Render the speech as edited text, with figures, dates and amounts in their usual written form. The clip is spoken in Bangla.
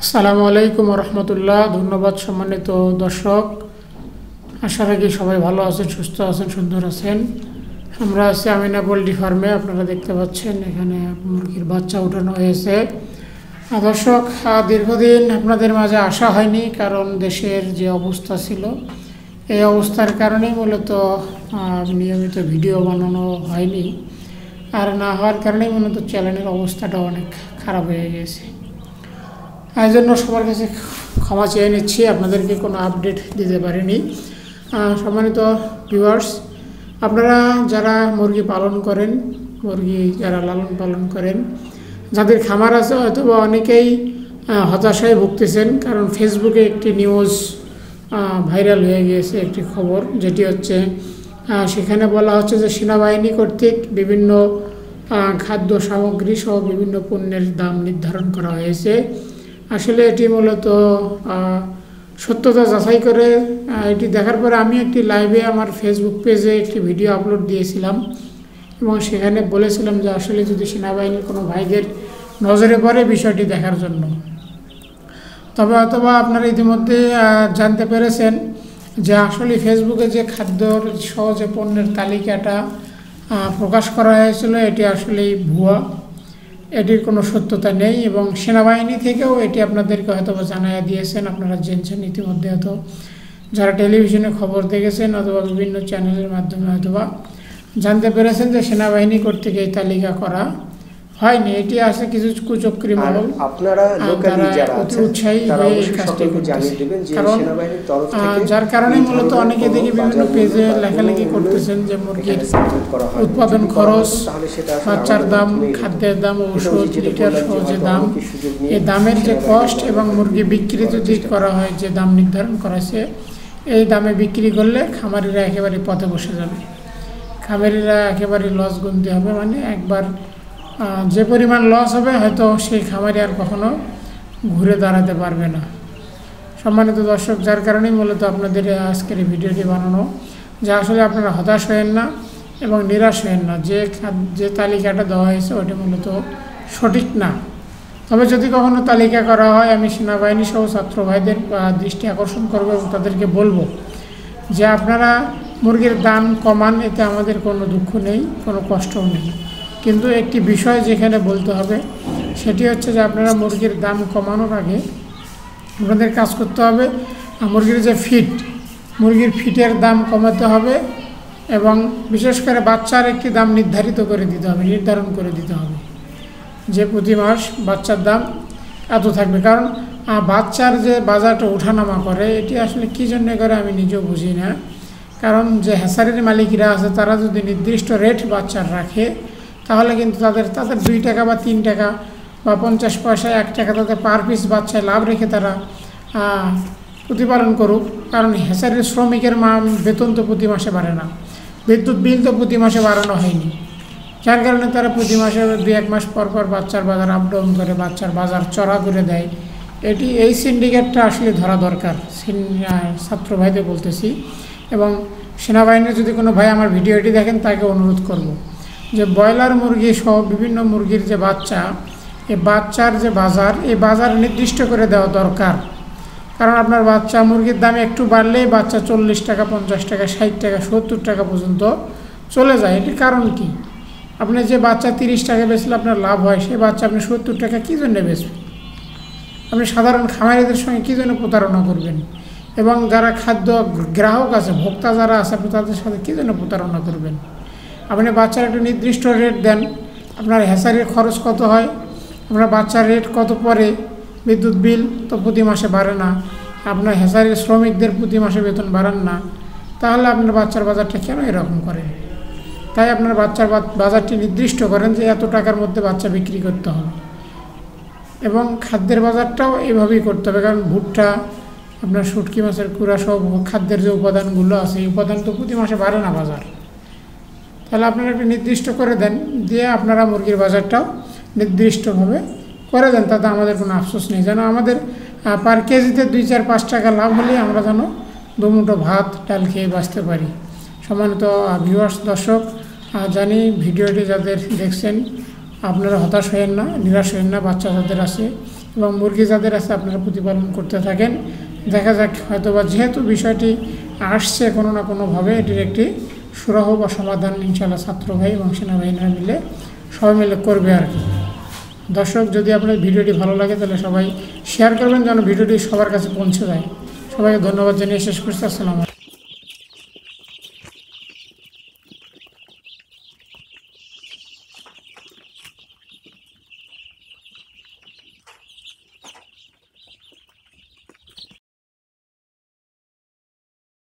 আসসালামু আলাইকুম রহমতুল্লাহ। ধন্যবাদ সম্মানিত দর্শক। আশা রাখি সবাই ভালো আছেন, সুস্থ আছেন, সুন্দর আছেন। আমরা আছি আমিনা পোল্ট্রি ফার্মে। আপনারা দেখতে পাচ্ছেন এখানে মুরগির বাচ্চা উঠানো হয়েছে। দর্শক, দীর্ঘদিন আপনাদের মাঝে আসা হয়নি, কারণ দেশের যে অবস্থা ছিল এই অবস্থার কারণেই মূলত নিয়মিত ভিডিও বানানো হয়নি। আর না হওয়ার কারণেই মূলত চ্যানেলের অবস্থাটা অনেক খারাপ হয়ে গেছে। এই জন্য সবার কাছে ক্ষমা চেয়ে নিচ্ছি, আপনাদেরকে কোনো আপডেট দিতে পারিনি। সম্মানিত ভিউয়ার্স, আপনারা যারা মুরগি পালন করেন, মুরগি যারা লালন পালন করেন, যাদের খামার আছে, হয়তো বা অনেকেই হতাশায় ভুগতেছেন, কারণ ফেসবুকে একটি নিউজ ভাইরাল হয়ে গিয়েছে, একটি খবর, যেটি হচ্ছে সেখানে বলা হচ্ছে যে সেনাবাহিনী কর্তৃক বিভিন্ন খাদ্য সামগ্রী সহ বিভিন্ন পণ্যের দাম নির্ধারণ করা হয়েছে। আসলে এটি মূলত সত্যতা যাচাই করে এটি দেখার পরে আমি একটি লাইভে আমার ফেসবুক পেজে একটি ভিডিও আপলোড দিয়েছিলাম এবং সেখানে বলেছিলাম যে আসলে যদি সেনাবাহিনীর কোনো ভাইদের নজরে পড়ে বিষয়টি দেখার জন্য। তবে অথবা আপনারা ইতিমধ্যে জানতে পেরেছেন যে আসলে ফেসবুকে যে খাদ্যর সহ যে পণ্যের তালিকাটা প্রকাশ করা হয়েছিল এটি আসলেই ভুয়া, এটির কোনো সত্যতা নেই। এবং সেনাবাহিনী থেকেও এটি আপনাদেরকে হয়তো জানাইয়া দিয়েছেন, আপনারা জেনেছেন ইতিমধ্যে, হয়তো যারা টেলিভিশনে খবর দেখেছেন অথবা বিভিন্ন চ্যানেলের মাধ্যমে হয়তোবা জানতে পেরেছেন যে সেনাবাহিনী কর্তৃক এই তালিকা করা হয়নি। এটি আছে কিছু কুচক্রী মহল, আপনারা লোকালি যারা অতি উৎসাহী হয়ে এই কাজটি করতেছে। কারণ যার কারণে মূলত অনেকে দেখি বিভিন্ন পেজে লেখালেখি করতেছেন যে মুরগির উৎপাদন খরচ, বাচ্চার দাম, খাদ্যের দাম, ঔষধ, লিটার সহ যে দাম, এই দামের যে কস্ট এবং মুরগি বিক্রি যদি করা হয় যে দাম নির্ধারণ করা হয়েছে, এই দামে বিক্রি করলে খামারিরা একেবারে পথে বসে যাবে, খামারিরা একেবারে লস গুনতে হবে। মানে একবার যে পরিমাণ লস হবে হয়তো সেই খামারি আর কখনো ঘুরে দাঁড়াতে পারবে না। সম্মানিত দর্শক, যার কারণেই মূলত আপনাদের আজকের এই ভিডিওটি বানানো, যে আসলে আপনারা হতাশ হয়েন না এবং নিরাশ হয়েন না, যে তালিকাটা দেওয়া হয়েছে ওটি মূলত সঠিক না। তবে যদি কখনো তালিকা করা হয়, আমি সেনাবাহিনী সহ ছাত্র ভাইদের দৃষ্টি আকর্ষণ করব এবং তাদেরকে বলবো যে আপনারা মুরগির দাম কমান, এতে আমাদের কোনো দুঃখ নেই, কোনো কষ্টও নেই। কিন্তু একটি বিষয় যেখানে বলতে হবে সেটি হচ্ছে যে আপনারা মুরগির দাম কমানোর আগে আপনাদের কাজ করতে হবে মুরগির যে মুরগির ফিটের দাম কমাতে হবে এবং বিশেষ করে বাচ্চার একটি দাম নির্ধারণ করে দিতে হবে যে প্রতি মাস বাচ্চার দাম এত থাকবে। কারণ বাচ্চার যে বাজারটা ওঠানামা করে এটি আসলে কী জন্য করে আমি নিজেও বুঝি না। কারণ যে হ্যাচারির মালিকরা আছে তারা যদি নির্দিষ্ট রেট বাচ্চার রাখে তাহলে কিন্তু তাদের 2 টাকা বা 3 টাকা বা 50 পয়সা 1 টাকা তাদের পার পিস বাচ্চায় লাভ রেখে তারা প্রতিপালন করুক। কারণ হ্যাচারির শ্রমিকের বেতন তো প্রতি মাসে বাড়ে না, বিদ্যুৎ বিল তো প্রতি মাসে বাড়ানো হয়নি, যার কারণে তারা প্রতি মাসে 2-1 মাস পর পর বাচ্চার বাজার আপ ডাউন করে, বাচ্চার বাজার চড়া করে দেয়। এই সিন্ডিকেটটা আসলে ধরা দরকার, ছাত্র ভাইদের বলতেছি। এবং সেনাবাহিনীর যদি কোনো ভাই আমার ভিডিওটি দেখেন তাকে অনুরোধ করব যে ব্রয়লার মুরগি সহ বিভিন্ন মুরগির যে বাচ্চা, এই বাচ্চার যে বাজার, এই বাজার নির্দিষ্ট করে দেওয়া দরকার। কারণ আপনার বাচ্চা মুরগির দাম একটু বাড়লেই বাচ্চা 40 টাকা, 50 টাকা, 60 টাকা, 70 টাকা পর্যন্ত চলে যায়। এটির কারণ কি? আপনি যে বাচ্চা 30 টাকা বেচলে আপনার লাভ হয়, সেই বাচ্চা আপনি 70 টাকা কী জন্য বেচবেন? আপনি সাধারণ খামারিদের সঙ্গে কী জন্য প্রতারণা করবেন? এবং যারা খাদ্য গ্রাহক আছে, ভোক্তা যারা আছে, আপনি তাদের সাথে কী জন্য প্রতারণা করবেন? আপনি বাচ্চার একটা নির্দিষ্ট রেট দেন, আপনার হ্যাচারির খরচ কত হয়, আপনার বাচ্চার রেট কত পড়ে, বিদ্যুৎ বিল তো প্রতি মাসে বাড়ে না, আপনার হ্যাচারির শ্রমিকদের প্রতি মাসে বেতন বাড়ান না, তাহলে আপনার বাচ্চার বাজারটা কেন এরকম করেন? তাই আপনার বাচ্চার বাজারটি নির্দিষ্ট করেন যে এত টাকার মধ্যে বাচ্চা বিক্রি করতে হবে। এবং খাদ্যের বাজারটাও এইভাবেই করতে হবে, কারণ ভুট্টা, আপনার শুটকি মাছের কুড়া সব খাদ্যের যে উপাদানগুলো আছে, এই উপাদান তো প্রতি মাসে বাড়ে না বাজার। তাহলে আপনারা একটা নির্দিষ্ট করে দেন, দিয়ে আপনারা মুরগির বাজারটাও নির্দিষ্টভাবে করে দেন, তাতে আমাদের কোনো আফসোস নেই। যেন আমাদের পার কেজিতে 2-4-5 টাকা লাভ হলেই আমরা যেন দুমুঠো ভাত ডাল খেয়ে বাঁচতে পারি। সম্মানিত ভিউয়ার্স, দর্শক, জানি ভিডিওটি যাদের দেখছেন আপনারা হতাশ হয়েন না, নিরাশ হয়েন না। বাচ্চা যাদের আছে এবং মুরগি যাদের আছে আপনারা প্রতিপালন করতে থাকেন। দেখা যাক হয়তোবা যেহেতু বিষয়টি আসছে কোনো না কোনোভাবে এটির একটি সুরাহ বা সমাধান ইনশাআল্লাহ ছাত্র ভাই এবং সেনাবাহিনীরা মিলে সবাই মিলে করবে আর কি। দর্শক, যদি আপনার ভিডিওটি ভালো লাগে তাহলে সবাই শেয়ার করবেন যেন ভিডিওটি সবার কাছে পৌঁছে যায়। সবাইকে ধন্যবাদ জানিয়ে শেষ করছি। আসসালামু আলাইকুম।